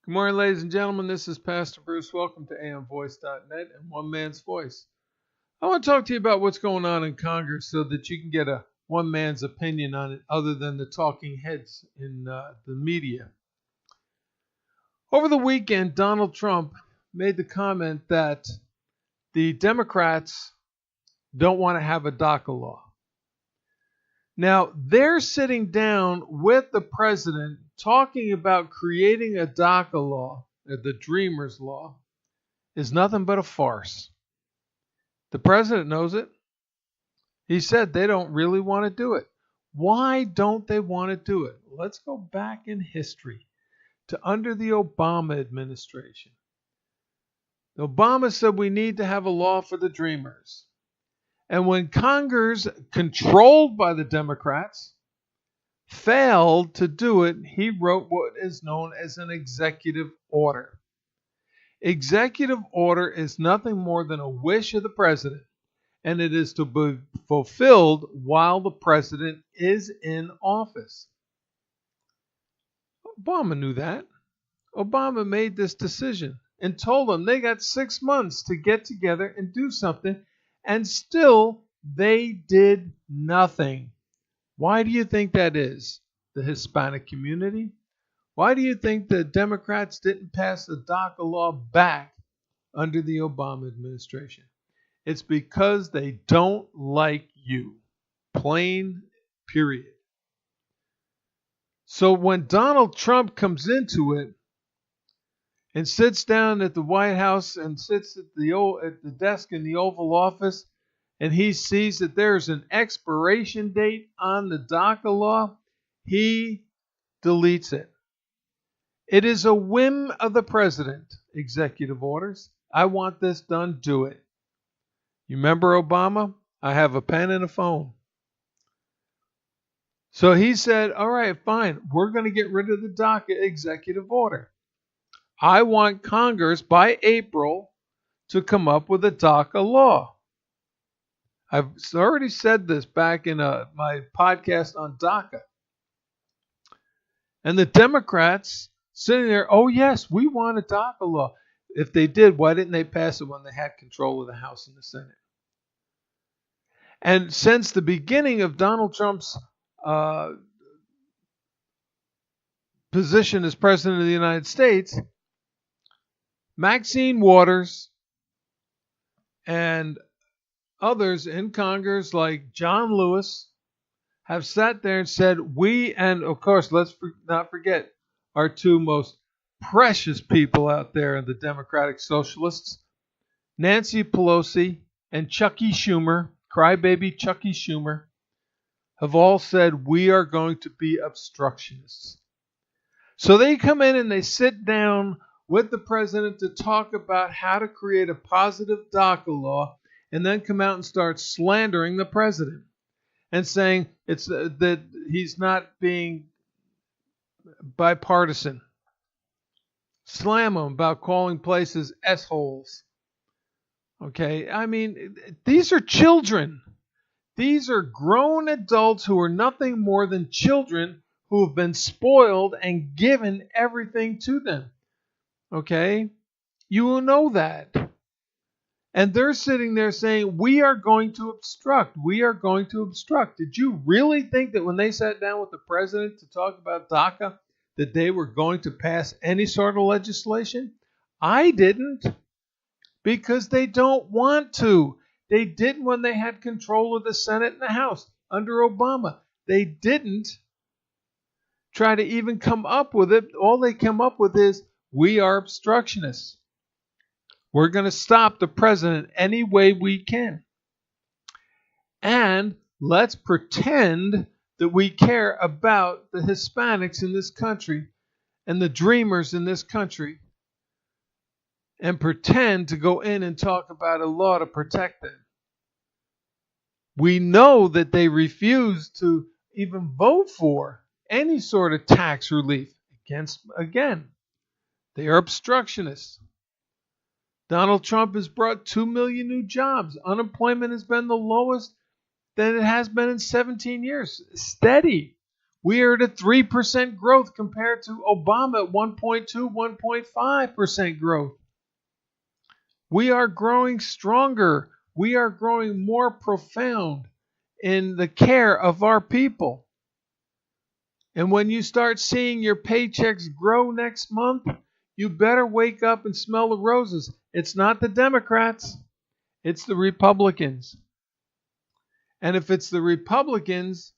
Good morning, ladies and gentlemen. This is Pastor Bruce. Welcome to amvoice.net and One Man's Voice. I want to talk to you about what's going on in Congress so that you can get a one man's opinion on it other than the talking heads in the media. Over the weekend, Donald Trump made the comment that the Democrats don't want to have a DACA law. Now, they're sitting down with the president talking about creating a DACA law, the Dreamers Law, is nothing but a farce. The president knows it. He said they don't really want to do it. Why don't they want to do it? Let's go back in history to under the Obama administration. Obama said we need to have a law for the Dreamers. And when Congress, controlled by the Democrats, failed to do it, he wrote what is known as an executive order. Executive order is nothing more than a wish of the president, and it is to be fulfilled while the president is in office. Obama knew that. Obama made this decision and told them they got 6 months to get together and do something, and still they did nothing. Why do you think that is? The Hispanic community? Why do you think the Democrats didn't pass the DACA law back under the Obama administration? It's because they don't like you. Plain, period. So when Donald Trump comes into it and sits down at the White House and sits at the desk in the Oval Office, and he sees that there's an expiration date on the DACA law, he deletes it. It is a whim of the president, executive orders. I want this done, do it. You remember Obama? I have a pen and a phone. So he said, all right, fine, we're going to get rid of the DACA executive order. I want Congress by April to come up with a DACA law. I've already said this back in my podcast on DACA. And the Democrats sitting there, oh yes, we want a DACA law. If they did, why didn't they pass it when they had control of the House and the Senate? And since the beginning of Donald Trump's position as President of the United States, Maxine Waters and others in Congress like John Lewis have sat there and said, and of course, let's not forget our two most precious people out there in the Democratic Socialists, Nancy Pelosi and Chucky Schumer, crybaby Chucky Schumer, have all said we are going to be obstructionists. So they come in and they sit down with the president to talk about how to create a positive DACA law, and then come out and start slandering the president and saying it's that he's not being bipartisan. Slam him about calling places S-holes. Okay, I mean, these are children. These are grown adults who are nothing more than children who have been spoiled and given everything to them. Okay? You will know that. And they're sitting there saying, we are going to obstruct. We are going to obstruct. Did you really think that when they sat down with the president to talk about DACA, that they were going to pass any sort of legislation? I didn't. Because they don't want to. They didn't when they had control of the Senate and the House under Obama. They didn't try to even come up with it. All they come up with is, we are obstructionists. We're going to stop the president any way we can. And let's pretend that we care about the Hispanics in this country and the dreamers in this country, and pretend to go in and talk about a law to protect them. We know that they refuse to even vote for any sort of tax relief again, they are obstructionists. Donald Trump has brought 2 million new jobs. Unemployment has been the lowest that it has been in 17 years. Steady. We are at a 3% growth compared to Obama at 1.2, 1.5% growth. We are growing stronger. We are growing more profound in the care of our people. And when you start seeing your paychecks grow next month, you better wake up and smell the roses. It's not the Democrats, it's the Republicans. And if it's the Republicans,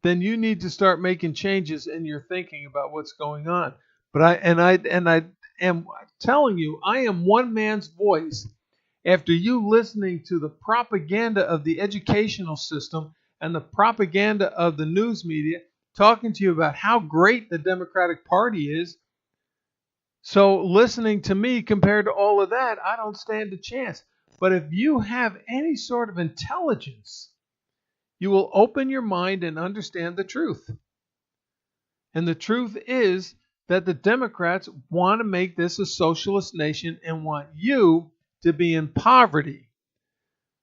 then you need to start making changes in your thinking about what's going on. But I am telling you, I am one man's voice after you listening to the propaganda of the educational system and the propaganda of the news media talking to you about how great the Democratic Party is. So listening to me compared to all of that, I don't stand a chance. But if you have any sort of intelligence, you will open your mind and understand the truth. And the truth is that the Democrats want to make this a socialist nation and want you to be in poverty.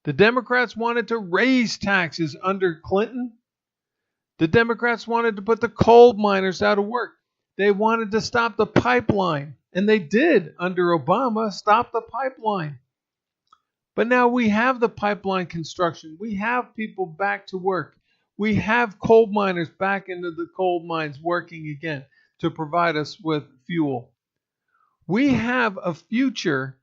The Democrats wanted to raise taxes under Clinton. The Democrats wanted to put the coal miners out of work. They wanted to stop the pipeline. And they did, under Obama, stop the pipeline. But now we have the pipeline construction. We have people back to work. We have coal miners back into the coal mines working again to provide us with fuel. We have a future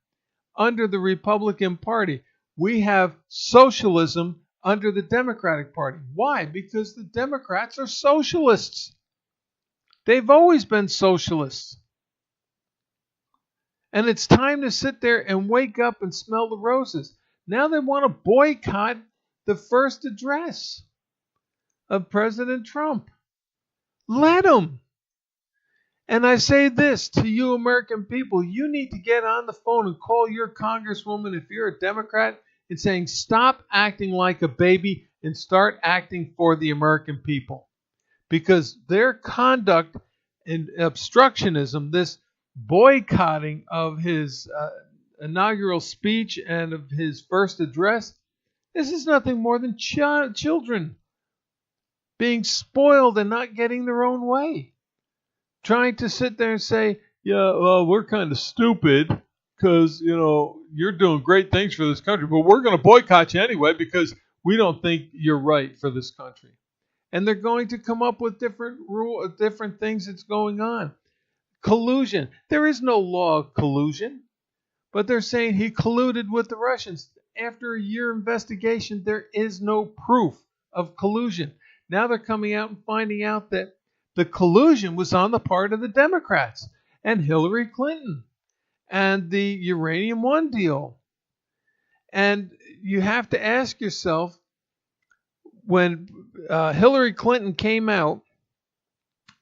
under the Republican Party. We have socialism under the Democratic Party. Why? Because the Democrats are socialists. They've always been socialists. And it's time to sit there and wake up and smell the roses. Now they want to boycott the first address of President Trump. Let them. And I say this to you American people, you need to get on the phone and call your congresswoman if you're a Democrat and saying stop acting like a baby and start acting for the American people. Because their conduct and obstructionism, this boycotting of his inaugural speech and of his first address, this is nothing more than children being spoiled and not getting their own way. Trying to sit there and say, yeah, well, we're kind of stupid because, you're doing great things for this country, but we're going to boycott you anyway because we don't think you're right for this country. And they're going to come up with different things that's going on. Collusion. There is no law of collusion, but they're saying he colluded with the Russians. After a year investigation, there is no proof of collusion. Now they're coming out and finding out that the collusion was on the part of the Democrats and Hillary Clinton and the Uranium One deal. And you have to ask yourself, when Hillary Clinton came out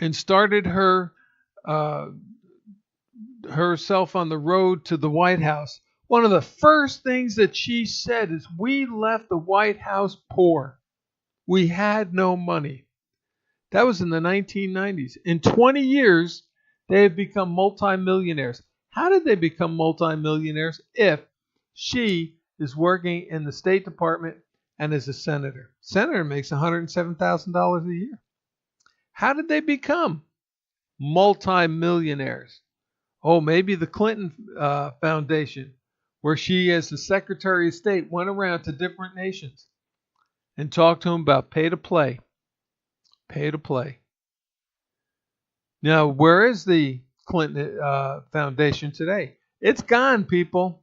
and started herself on the road to the White House, one of the first things that she said is, we left the White House poor. We had no money. That was in the 1990s. In 20 years, they have become multimillionaires. How did they become multimillionaires if she is working in the State Department and is a senator? Senator makes $107,000 a year. How did they become multimillionaires? Oh, maybe the Clinton Foundation, where she, as the Secretary of State, went around to different nations and talked to them about pay to play. Pay to play. Now, where is the Clinton Foundation today? It's gone, people.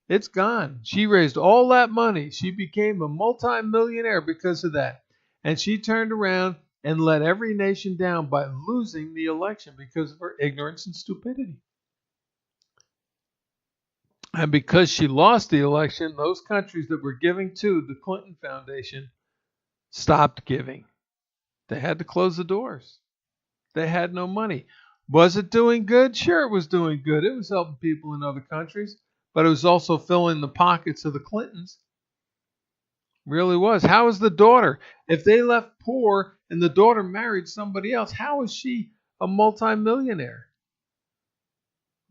It's gone. She raised all that money. She became a multimillionaire because of that. And she turned around and let every nation down by losing the election because of her ignorance and stupidity. And because she lost the election, those countries that were giving to the Clinton Foundation stopped giving. They had to close the doors. They had no money. Was it doing good? Sure, it was doing good. It was helping people in other countries, but it was also filling the pockets of the Clintons. Really was. How is the daughter? If they left poor and the daughter married somebody else, how is she a multimillionaire?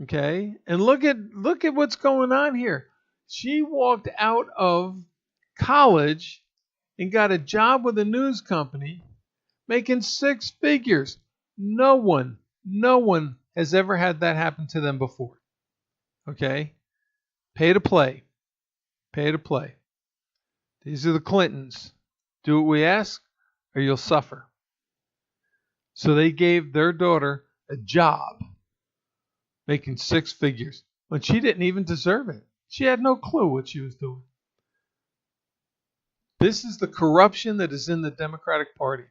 Okay? And look at what's going on here. She walked out of college and got a job with a news company making six figures. No one has ever had that happen to them before. Okay? Pay to play. Pay to play. These are the Clintons. Do what we ask or you'll suffer. So they gave their daughter a job making six figures when she didn't even deserve it. She had no clue what she was doing. This is the corruption that is in the Democratic Party.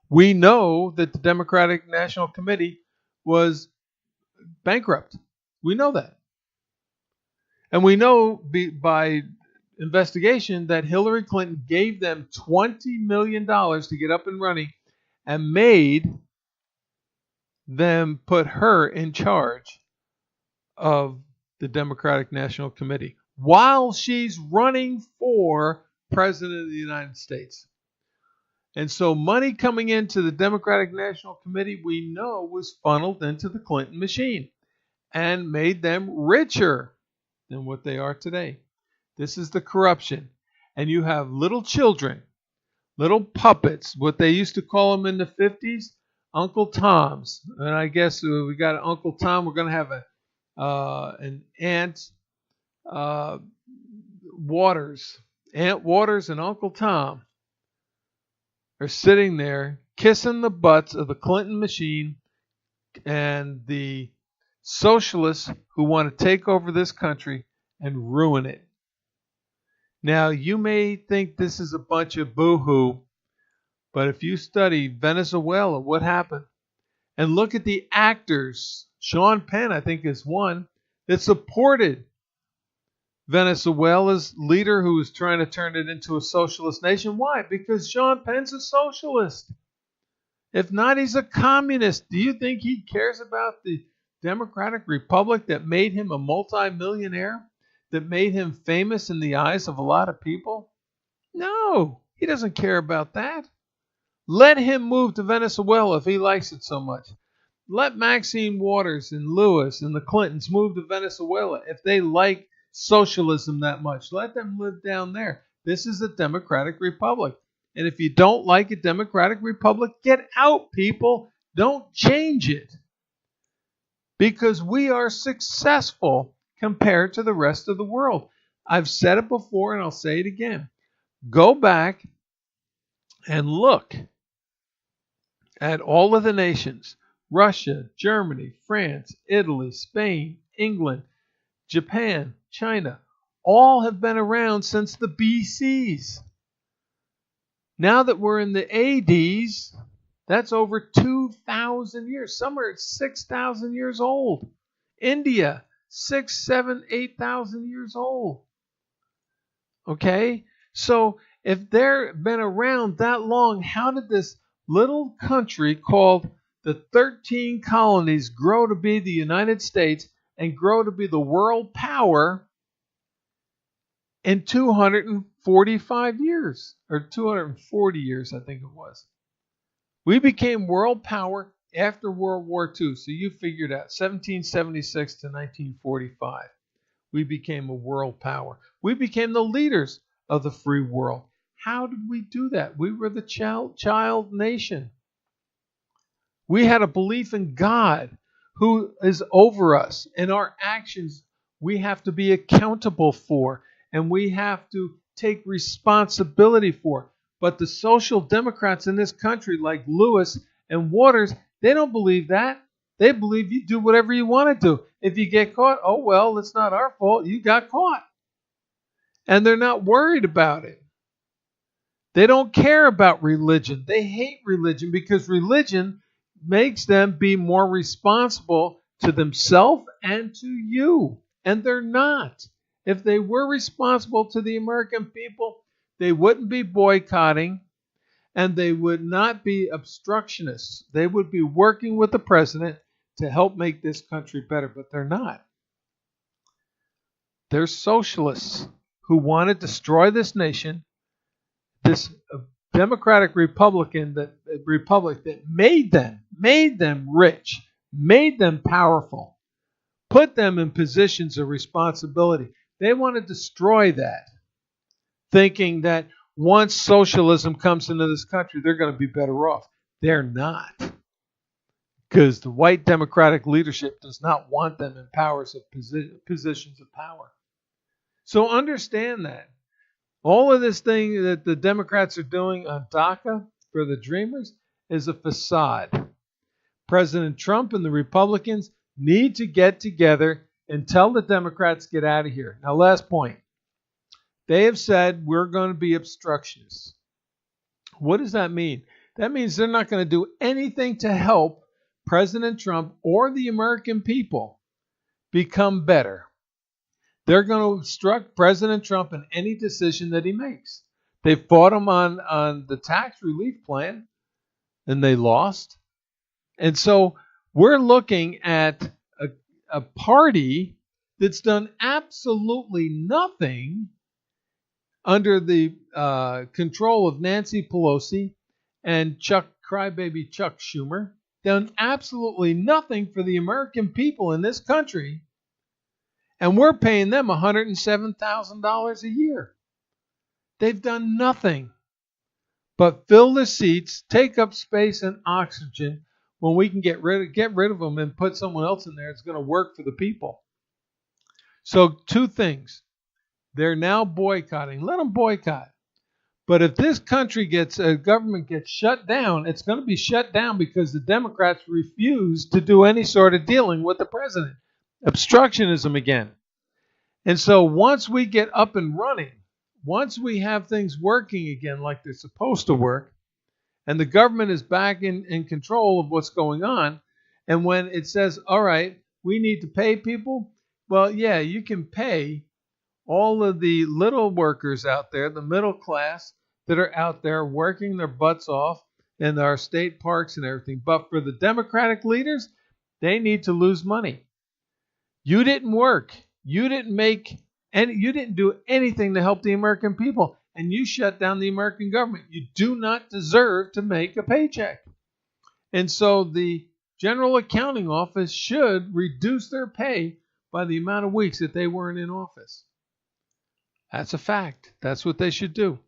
We know that the Democratic National Committee was bankrupt. We know that. And we know by investigation that Hillary Clinton gave them $20 million to get up and running and made them put her in charge of the Democratic National Committee while she's running for President of the United States. And so money coming into the Democratic National Committee, we know, was funneled into the Clinton machine and made them richer than what they are today. This is the corruption. And you have little children, little puppets, what they used to call them in the 50s, Uncle Toms. And I guess we got an Uncle Tom. We're going to have an Aunt Waters. Aunt Waters and Uncle Tom are sitting there kissing the butts of the Clinton machine and the socialists who want to take over this country and ruin it. Now, you may think this is a bunch of boo-hoo, but if you study Venezuela, what happened, and look at the actors, Sean Penn, I think, is one that supported Venezuela's leader who was trying to turn it into a socialist nation. Why? Because Sean Penn's a socialist. If not, he's a communist. Do you think he cares about the Democratic Republic that made him a multimillionaire, that made him famous in the eyes of a lot of people? No, he doesn't care about that. Let him move to Venezuela if he likes it so much. Let Maxine Waters and Lewis and the Clintons move to Venezuela if they like socialism that much. Let them live down there. This is a democratic republic. And if you don't like a democratic republic, get out, people. Don't change it. Because we are successful compared to the rest of the world. I've said it before and I'll say it again. Go back and look at all of the nations. Russia, Germany, France, Italy, Spain, England, Japan, China, all have been around since the BCs. Now that we're in the ADs, that's over 2,000 years. Some are 6,000 years old. India, 6, 7, 8,000 years old. Okay? So if they've been around that long, how did this little country called the 13 colonies grow to be the United States and grow to be the world power in 245 years, or 240 years, I think it was. We became world power after World War II, so you figured out 1776 to 1945. We became a world power. We became the leaders of the free world. How did we do that? We were the child nation. We had a belief in God who is over us, and our actions we have to be accountable for, and we have to take responsibility for. But the social democrats in this country, like Lewis and Waters, they don't believe that. They believe you do whatever you want to do. If you get caught, oh well, it's not our fault. You got caught. And they're not worried about it. They don't care about religion. They hate religion because religion makes them be more responsible to themselves and to you. And they're not. If they were responsible to the American people, they wouldn't be boycotting and they would not be obstructionists. They would be working with the president to help make this country better, but they're not. They're socialists who want to destroy this nation, this democratic republic that made them rich, made them powerful, put them in positions of responsibility. They want to destroy that, thinking that, once socialism comes into this country, they're going to be better off. They're not. Because the white Democratic leadership does not want them in positions of power. So understand that. All of this thing that the Democrats are doing on DACA for the Dreamers is a facade. President Trump and the Republicans need to get together and tell the Democrats get out of here. Now, last point. They have said we're going to be obstructionists. What does that mean? That means they're not going to do anything to help President Trump or the American people become better. They're going to obstruct President Trump in any decision that he makes. They fought him on the tax relief plan, and they lost. And so we're looking at a party that's done absolutely nothing under the control of Nancy Pelosi and crybaby Chuck Schumer, done absolutely nothing for the American people in this country, and we're paying them $107,000 a year. They've done nothing but fill the seats, take up space and oxygen when we can get rid of them and put someone else in there that's going to work for the people. So two things. They're now boycotting. Let them boycott. But if this country government gets shut down, it's going to be shut down because the Democrats refuse to do any sort of dealing with the president. Obstructionism again. And so once we get up and running, once we have things working again like they're supposed to work, and the government is back in control of what's going on, and when it says, all right, we need to pay people, well, yeah, you can pay all of the little workers out there, the middle class that are out there working their butts off in our state parks and everything. But for the Democratic leaders, they need to lose money. You didn't work. You didn't do anything to help the American people, and you shut down the American government. You do not deserve to make a paycheck. And so the General Accounting Office should reduce their pay by the amount of weeks that they weren't in office. That's a fact. That's what they should do.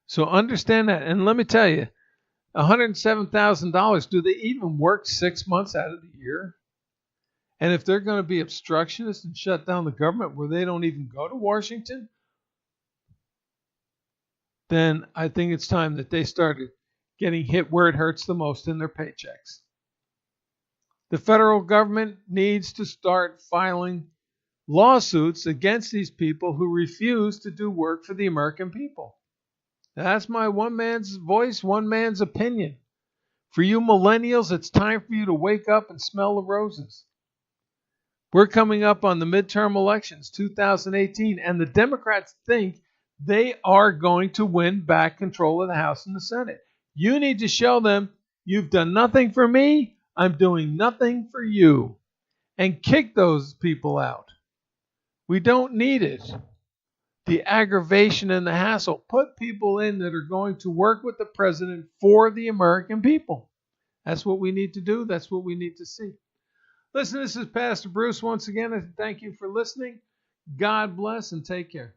So understand that. And let me tell you, $107,000, do they even work 6 months out of the year? And if they're going to be obstructionists and shut down the government where they don't even go to Washington, then I think it's time that they started getting hit where it hurts the most in their paychecks. The federal government needs to start filing lawsuits against these people who refuse to do work for the American people. That's my one man's voice, one man's opinion. For you millennials, it's time for you to wake up and smell the roses. We're coming up on the midterm elections, 2018, and the Democrats think they are going to win back control of the House and the Senate. You need to show them, you've done nothing for me, I'm doing nothing for you. And kick those people out. We don't need it. The aggravation and the hassle. Put people in that are going to work with the president for the American people. That's what we need to do. That's what we need to see. Listen, this is Pastor Bruce once again. I thank you for listening. God bless and take care.